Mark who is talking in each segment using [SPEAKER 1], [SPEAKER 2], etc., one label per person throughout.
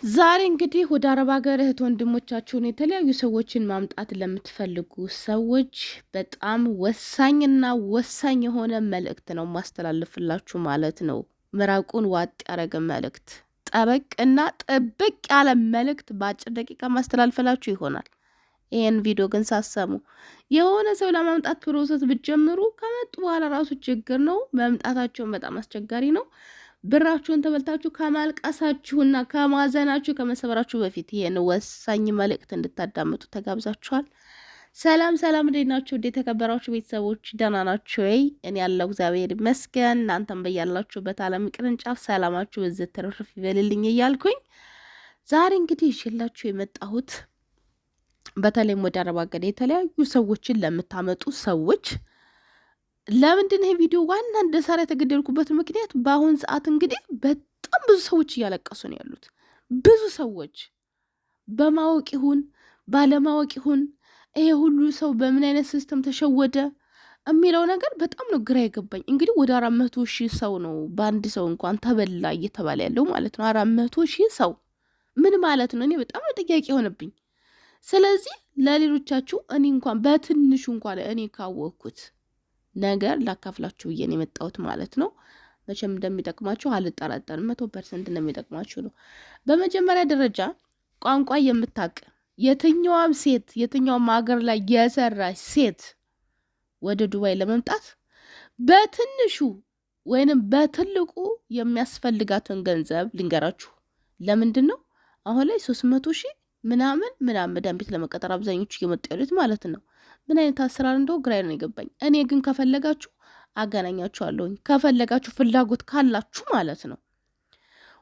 [SPEAKER 1] ዛሬ እንግዲህ ወደ አረብ ሀገር እህት ወንድሞቻችሁን የተለያዩ ሰዎችን ማምጣት ለምትፈልጉ ሰዎች በጣም ወሳኝና ወሳኝ የሆነ መልእክት ነው ማስተላለፍላችሁ ማለት ነው። ምራቁን ዋጥ ያደረገ መልእክት፣ ጠበቅና ጥብቅ ያለ መልእክት በአጭር ደቂቃ ማስተላልፈላችሁ ይሆናል። ይህን ቪዲዮ ግን ሳሰሙ የሆነ ሰው ለማምጣት ፕሮሰስ ብትጀምሩ ከመጡ በኋላ ራሱ ችግር ነው። መምጣታቸውን በጣም አስቸጋሪ ነው። ብራችሁን ተበልታችሁ ከማልቀሳችሁና ከማዘናችሁ ከመሰበራችሁ በፊት ይሄን ወሳኝ መልእክት እንድታዳምጡ ተጋብዛችኋል። ሰላም ሰላም፣ እንዴት ናችሁ? እንዴት ተከበራችሁ ቤተሰቦች ደህና ናችሁ ወይ? እኔ ያለው እግዚአብሔር ይመስገን። እናንተም በያላችሁበት ዓለም ቅርንጫፍ ሰላማችሁ በዚህ ትርፍ ይበልልኝ እያልኩኝ ዛሬ እንግዲህ ይዤላችሁ የመጣሁት በተለይም ወደ አረብ ሀገር የተለያዩ ሰዎችን ለምታመጡ ሰዎች ለምንድን ይሄ ቪዲዮ ዋና እንደሰራ የተገደልኩበት ምክንያት በአሁን ሰዓት እንግዲህ በጣም ብዙ ሰዎች እያለቀሱ ነው ያሉት። ብዙ ሰዎች በማወቅ ይሁን ባለማወቅ ይሁን ይሄ ሁሉ ሰው በምን አይነት ሲስተም ተሸወደ የሚለው ነገር በጣም ነው ግራ የገባኝ። እንግዲህ ወደ 400,000 ሰው ነው በአንድ ሰው እንኳን ተበላ እየተባለ ያለው ማለት ነው። 400,000 ሰው ምን ማለት ነው? እኔ በጣም ጥያቄ የሆነብኝ። ስለዚህ ለሌሎቻችሁ እኔ እንኳን በትንሹ እንኳን እኔ ካወቅኩት ነገር ላካፍላችሁ ብዬ ነው የመጣሁት ማለት ነው። መቼም እንደሚጠቅማችሁ አልጠራጠርም። 100% እንደሚጠቅማችሁ ነው። በመጀመሪያ ደረጃ ቋንቋ የምታውቅ የትኛዋም ሴት የትኛውም ሀገር ላይ የሰራች ሴት ወደ ዱባይ ለመምጣት በትንሹ ወይንም በትልቁ የሚያስፈልጋትን ገንዘብ ልንገራችሁ። ለምንድን ነው አሁን ላይ 300,000 ምናምን መዳም ቤት ለመቀጠር አብዛኞቹ እየመጡ ያሉት ማለት ነው። ምን አይነት አሰራር እንደው ግራ ነው የገባኝ። እኔ ግን ከፈለጋችሁ አገናኛችኋለሁኝ። ከፈለጋችሁ ፍላጎት ካላችሁ ማለት ነው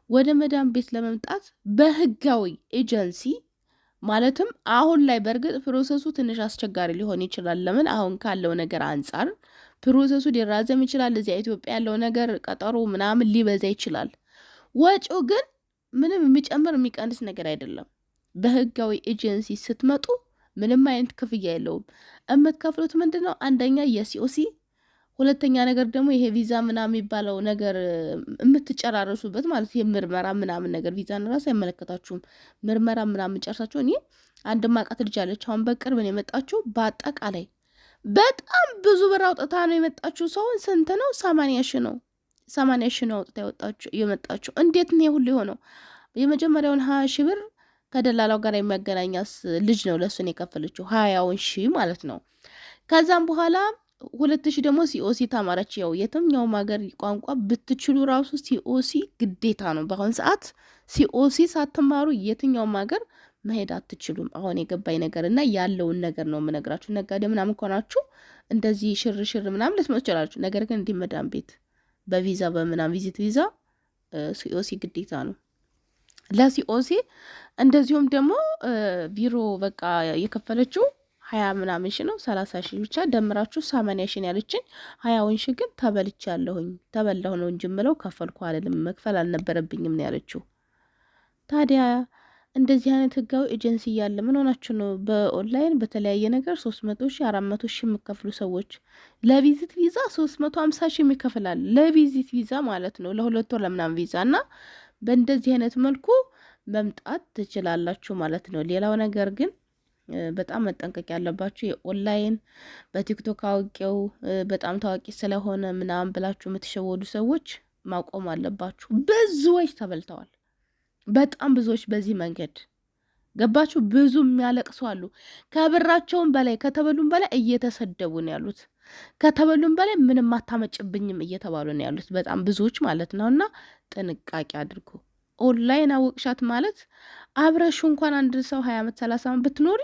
[SPEAKER 1] ወደ መዳም ቤት ለመምጣት በህጋዊ ኤጀንሲ ማለትም አሁን ላይ በእርግጥ ፕሮሰሱ ትንሽ አስቸጋሪ ሊሆን ይችላል። ለምን አሁን ካለው ነገር አንጻር ፕሮሰሱ ሊራዘም ይችላል። እዚያ ኢትዮጵያ ያለው ነገር ቀጠሮ ምናምን ሊበዛ ይችላል። ወጪው ግን ምንም የሚጨምር የሚቀንስ ነገር አይደለም። በህጋዊ ኤጀንሲ ስትመጡ ምንም አይነት ክፍያ የለውም። የምትከፍሉት ምንድን ነው? አንደኛ የሲኦሲ፣ ሁለተኛ ነገር ደግሞ ይሄ ቪዛ ምናምን የሚባለው ነገር የምትጨራረሱበት ማለት የምርመራ ምናምን ነገር። ቪዛን ራሱ አይመለከታችሁም። ምርመራ ምናምን ጨርሳችሁ። እኔ አንድ ማቃት ልጅ አለች አሁን በቅርብ ነው የመጣችሁ። በአጠቃላይ በጣም ብዙ ብር አውጥታ ነው የመጣችሁ። ሰውን ስንት ነው? 80,000 ነው። 80,000 ነው አውጥታ የመጣችሁ። እንዴት ነው ሁሉ የሆነው? የመጀመሪያውን 20,000 ብር ከደላላው ጋር የሚያገናኛስ ልጅ ነው ለሱን የከፈለችው 20,000 ማለት ነው። ከዛም በኋላ 2,000 ደግሞ ሲኦሲ ተማረች። ያው የትኛውም ሀገር ቋንቋ ብትችሉ ራሱ ሲኦሲ ግዴታ ነው። በአሁን ሰዓት ሲኦሲ ሳትማሩ የትኛውም ሀገር መሄድ አትችሉም። አሁን የገባኝ ነገር እና ያለውን ነገር ነው የምነግራችሁ። ነጋዴ ምናምን ከሆናችሁ እንደዚህ ሽርሽር ምናምን ልትመጡ ትችላላችሁ። ነገር ግን እንዲህ መዳም ቤት በቪዛ በምናምን ቪዚት ቪዛ ሲኦሲ ግዴታ ነው ለሲኦሲ። እንደዚሁም ደግሞ ቢሮ በቃ የከፈለችው 20 ምናምን ሺህ ነው። 30,000 ብቻ ደምራችሁ 80,000 ያለችኝ 20,000 ግን ተበላሁ ነው እንጂ ምለው ከፈልኩ አይደለም፣ መክፈል አልነበረብኝም ነው ያለችው። ታዲያ እንደዚህ አይነት ህጋዊ ኤጀንሲ እያለ ምን ሆናችሁ ነው በኦንላይን በተለያየ ነገር 300,000 400,000 የሚከፍሉ ሰዎች? ለቪዚት ቪዛ 350,000 የሚከፍላል ለቪዚት ቪዛ ማለት ነው፣ ለ2 ወር ለምናምን ቪዛ። እና በእንደዚህ አይነት መልኩ መምጣት ትችላላችሁ ማለት ነው። ሌላው ነገር ግን በጣም መጠንቀቅ ያለባችሁ የኦንላይን በቲክቶክ አውቄው በጣም ታዋቂ ስለሆነ ምናምን ብላችሁ የምትሸወዱ ሰዎች ማቆም አለባችሁ። ብዙዎች ተበልተዋል። በጣም ብዙዎች በዚህ መንገድ ገባችሁ። ብዙ የሚያለቅሱ አሉ። ከብራቸውን በላይ ከተበሉም በላይ እየተሰደቡ ነው ያሉት። ከተበሉም በላይ ምንም አታመጭብኝም እየተባሉ ነው ያሉት በጣም ብዙዎች ማለት ነው። እና ጥንቃቄ አድርጉ። ኦንላይን አወቅሻት ማለት አብረሹ እንኳን አንድ ሰው 20 ዓመት 30 ዓመት ብትኖሪ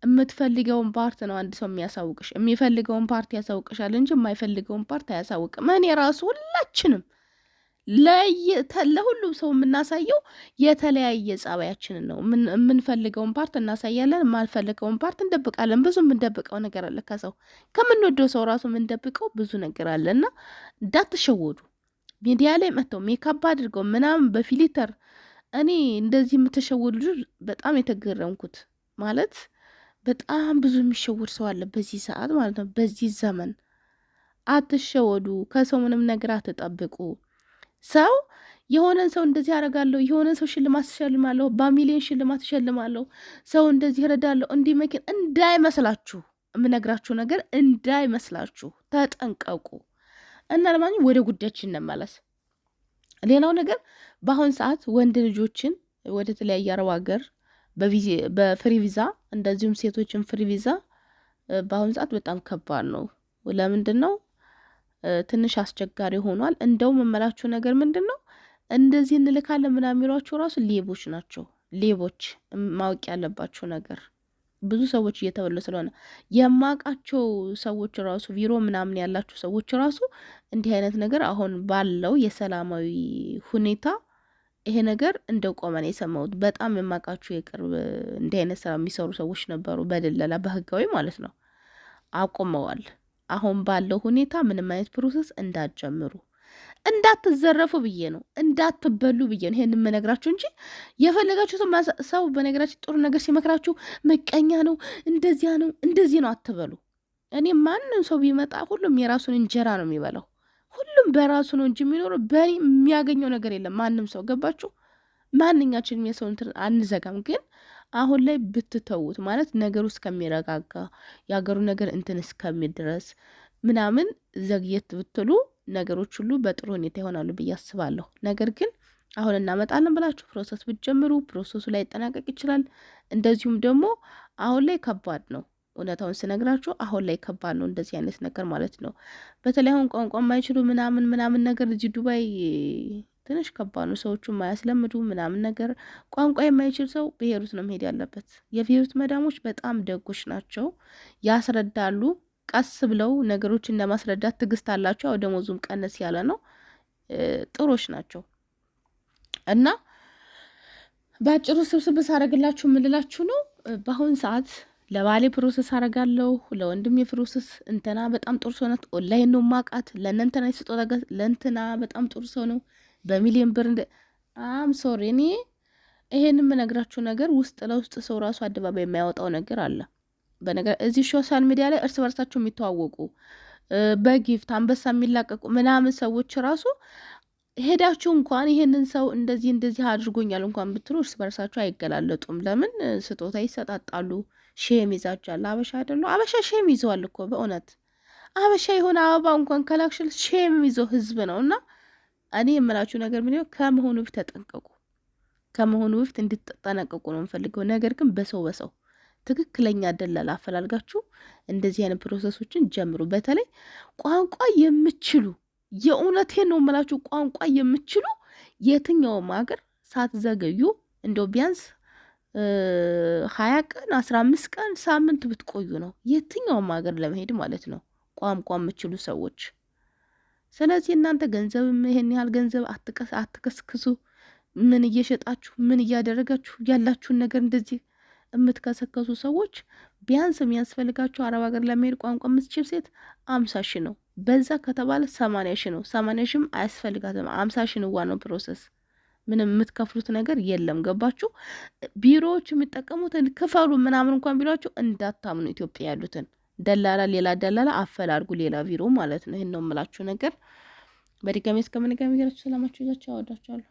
[SPEAKER 1] የምትፈልገውን ፓርት ነው አንድ ሰው የሚያሳውቅሽ። የሚፈልገውን ፓርት ያሳውቅሻል እንጂ የማይፈልገውን ፓርት አያሳውቅም። እኔ ራሱ ሁላችንም ለሁሉም ሰው የምናሳየው የተለያየ ጸባያችንን ነው። የምንፈልገውን ፓርት እናሳያለን፣ የማንፈልገውን ፓርት እንደብቃለን። ብዙ የምንደብቀው ነገር አለ። ከሰው ከምንወደው ሰው ራሱ የምንደብቀው ብዙ ነገር አለ እና እንዳትሸወዱ። ሚዲያ ላይ መጥተው ሜካፕ አድርገው ምናምን በፊሊተር እኔ እንደዚህ የምትሸወዱ ልጆች በጣም የተገረምኩት ማለት በጣም ብዙ የሚሸወድ ሰው አለ በዚህ ሰዓት ማለት ነው። በዚህ ዘመን አትሸወዱ። ከሰው ምንም ነገር አትጠብቁ። ሰው የሆነን ሰው እንደዚህ ያደርጋለሁ፣ የሆነን ሰው ሽልማት እሸልማለሁ፣ በሚሊዮን ሽልማት እሸልማለሁ፣ ሰው እንደዚህ ይረዳለሁ፣ እንዲህ መኪን እንዳይመስላችሁ፣ የምነግራችሁ ነገር እንዳይመስላችሁ፣ ተጠንቀቁ። እና ለማንኛውም ወደ ጉዳያችን እንመለስ። ሌላው ነገር በአሁን ሰዓት ወንድ ልጆችን ወደ ተለያየ አረብ ሀገር በፍሪ ቪዛ እንደዚሁም ሴቶችን ፍሪ ቪዛ በአሁን ሰዓት በጣም ከባድ ነው። ለምንድን ነው ትንሽ አስቸጋሪ ሆኗል። እንደው መመላችሁ ነገር ምንድን ነው እንደዚህ እንልካለን ምናምን የሚሏቸው ራሱ ሌቦች ናቸው። ሌቦች ማወቅ ያለባቸው ነገር ብዙ ሰዎች እየተበሉ ስለሆነ የማውቃቸው ሰዎች ራሱ ቢሮ ምናምን ያላቸው ሰዎች ራሱ እንዲህ አይነት ነገር አሁን ባለው የሰላማዊ ሁኔታ ይሄ ነገር እንደቆመ ነው የሰማሁት። በጣም የማውቃቸው የቅርብ እንዲህ አይነት ስራ የሚሰሩ ሰዎች ነበሩ፣ በደለላ በህጋዊ ማለት ነው። አቁመዋል። አሁን ባለው ሁኔታ ምንም አይነት ፕሮሰስ እንዳትጀምሩ፣ እንዳትዘረፉ ብዬ ነው፣ እንዳትበሉ ብዬ ነው ይሄን የምነግራችሁ እንጂ የፈለጋችሁት ሰው በነገራችን ጥሩ ነገር ሲመክራችሁ ምቀኛ ነው እንደዚያ ነው እንደዚህ ነው አትበሉ። እኔ ማንም ሰው ቢመጣ ሁሉም የራሱን እንጀራ ነው የሚበላው። ሁሉም በራሱ ነው እንጂ የሚኖረው በእኔ የሚያገኘው ነገር የለም። ማንም ሰው ገባችሁ? ማንኛችንም የሰው እንትን አንዘጋም። ግን አሁን ላይ ብትተዉት ማለት ነገሩ እስከሚረጋጋ የሀገሩ ነገር እንትን እስከሚድረስ ምናምን ዘግየት ብትሉ ነገሮች ሁሉ በጥሩ ሁኔታ ይሆናሉ ብዬ አስባለሁ። ነገር ግን አሁን እናመጣለን ብላችሁ ፕሮሰስ ብትጀምሩ ፕሮሰሱ ላይ ይጠናቀቅ ይችላል። እንደዚሁም ደግሞ አሁን ላይ ከባድ ነው። እውነታውን ስነግራችሁ አሁን ላይ ከባድ ነው እንደዚህ አይነት ነገር ማለት ነው። በተለይ አሁን ቋንቋ የማይችሉ ምናምን ነገር እዚህ ዱባይ ትንሽ ከባድ ነው። ሰዎቹ የማያስለምዱ ምናምን ነገር ቋንቋ የማይችል ሰው ብሄሩት ነው መሄድ ያለበት። የብሄሩት መዳሞች በጣም ደጎች ናቸው፣ ያስረዳሉ። ቀስ ብለው ነገሮችን ለማስረዳት ትዕግስት አላቸው። ያው ደሞዙም ቀነስ ያለ ነው። ጥሮች ናቸው እና በአጭሩ ስብስብ ሳረግላችሁ የምልላችሁ ነው በአሁን ሰዓት ለባሌ ፕሮሰስ አረጋለሁ፣ ለወንድም የፕሮሰስ እንትና በጣም ጥሩ ሰው ናት፣ ኦንላይን ነው ማቃት፣ ለእነንትና የስጦታ ለእንትና በጣም ጥሩ ሰው ነው፣ በሚሊዮን ብር ሶሪ እኔ ይሄን የምነግራችሁ ነገር ውስጥ ለውስጥ ሰው ራሱ አደባባይ የማያወጣው ነገር አለ። በነገር እዚህ ሶሻል ሚዲያ ላይ እርስ በርሳቸው የሚተዋወቁ በጊፍት አንበሳ የሚላቀቁ ምናምን ሰዎች ራሱ ሄዳችሁ እንኳን ይሄንን ሰው እንደዚህ አድርጎኛል እንኳን ብትሉ እርስ በርሳቸው አይገላለጡም። ለምን? ስጦታ ይሰጣጣሉ። ሼም ይዛጃል። አበሻ አይደሉ? አበሻ ሼም ይዘዋል እኮ በእውነት አበሻ የሆነ አበባ እንኳን ከላክሽል ሼም ይዘው ህዝብ ነው። እና እኔ የምላችሁ ነገር ምን ይሆን ከመሆኑ በፊት ተጠንቀቁ። ከመሆኑ በፊት እንድትጠነቀቁ ነው የምፈልገው። ነገር ግን በሰው ትክክለኛ ደላላ አፈላልጋችሁ እንደዚህ አይነት ፕሮሰሶችን ጀምሩ። በተለይ ቋንቋ የምችሉ የእውነቴን ነው የምላችሁ ቋንቋ የምችሉ የትኛውም ሀገር ሳትዘገዩ እንደው ቢያንስ 20 ቀን 15 ቀን ሳምንት ብትቆዩ ነው የትኛውም ሀገር ለመሄድ ማለት ነው ቋንቋ የምችሉ ሰዎች። ስለዚህ እናንተ ገንዘብ ይሄን ያህል ገንዘብ አትከስክሱ። ምን እየሸጣችሁ ምን እያደረጋችሁ ያላችሁን ነገር እንደዚህ የምትከሰከሱ ሰዎች ቢያንስ የሚያስፈልጋችሁ አረብ ሀገር ለመሄድ ቋንቋ የምትችል ሴት 50 ሺህ ነው። በዛ ከተባለ 80 ሺህ ነው። 80 ሺህም አያስፈልጋትም። 50 ሺህ ነው ዋናው ፕሮሰስ። ምንም የምትከፍሉት ነገር የለም። ገባችሁ? ቢሮዎች የሚጠቀሙትን ክፈሉ ምናምን እንኳን ቢሏችሁ እንዳታምኑ። ኢትዮጵያ ያሉትን ደላላ ሌላ ደላላ አፈላልጉ ሌላ ቢሮ ማለት ነው። ይሄን ነው የምላችሁ ነገር። በድጋሚ እስከምንገናኝ ሰላማችሁ ይዛችሁ አወዳችኋለሁ።